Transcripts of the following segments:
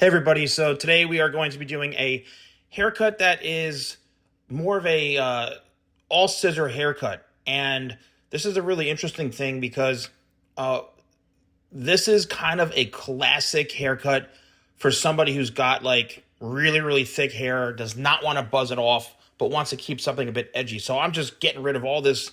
Hey everybody, so today we are going to be doing a haircut that is more of a all scissor haircut. And this is a really interesting thing because uh, this is kind of a classic haircut for somebody who's got like really thick hair, does not want to buzz it off, but wants to keep something a bit edgy. So I'm just getting rid of all this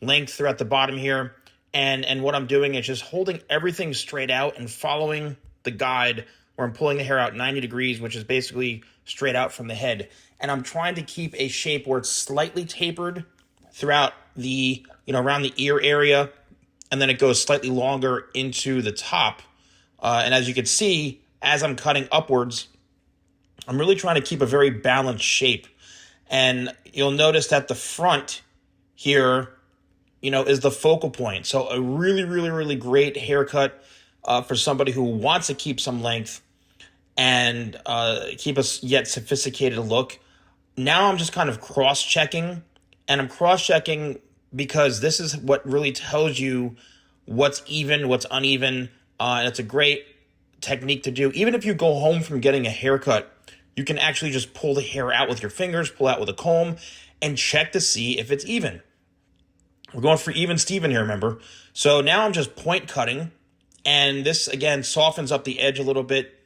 length throughout the bottom here. And what I'm doing is just holding everything straight out and following the guide where I'm pulling the hair out 90 degrees, which is basically straight out from the head. And I'm trying to keep a shape where it's slightly tapered throughout the, around the ear area. And then it goes slightly longer into the top. And as you can see, as I'm cutting upwards, I'm really trying to keep a very balanced shape. And you'll notice that the front here, is the focal point. So a really great haircut for somebody who wants to keep some length and keep a yet sophisticated look. Now I'm just kind of cross-checking, and I'm cross-checking because this is what really tells you what's even, what's uneven. And it's a great technique to do. Even if you go home from getting a haircut, you can actually just pull the hair out with your fingers, pull out with a comb, and check to see if it's even. We're going for even Steven here, remember? So now I'm just point cutting, and this, again, softens up the edge a little bit,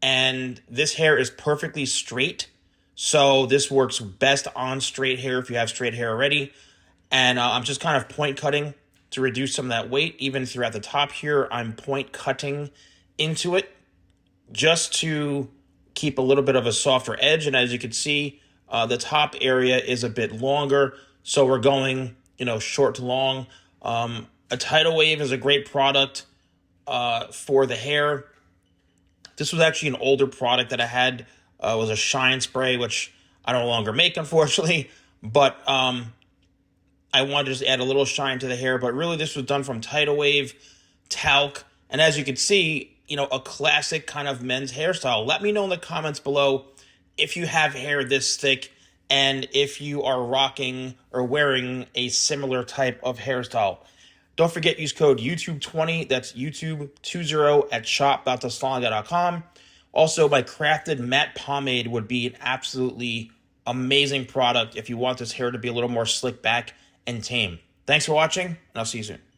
and this hair is perfectly straight, so this works best on straight hair if you have straight hair already. And I'm just kind of point cutting to reduce some of that weight. Even throughout the top here, I'm point cutting into it just to keep a little bit of a softer edge. And as you can see, the top area is a bit longer, so we're going short to long. A tidal wave is a great product for the hair. This was actually an older product that I had. Was a shine spray, which I no longer make, unfortunately. But I wanted to just add a little shine to the hair. But really, this was done from tidal wave, talc. And as you can see, a classic kind of men's hairstyle. Let me know in the comments below if you have hair this thick and if you are rocking or wearing a similar type of hairstyle. Don't forget, use code YouTube20, that's YouTube20 at shop.thesalonguy.com. Also, my crafted matte pomade would be an absolutely amazing product if you want this hair to be a little more slick back and tame. Thanks for watching, and I'll see you soon.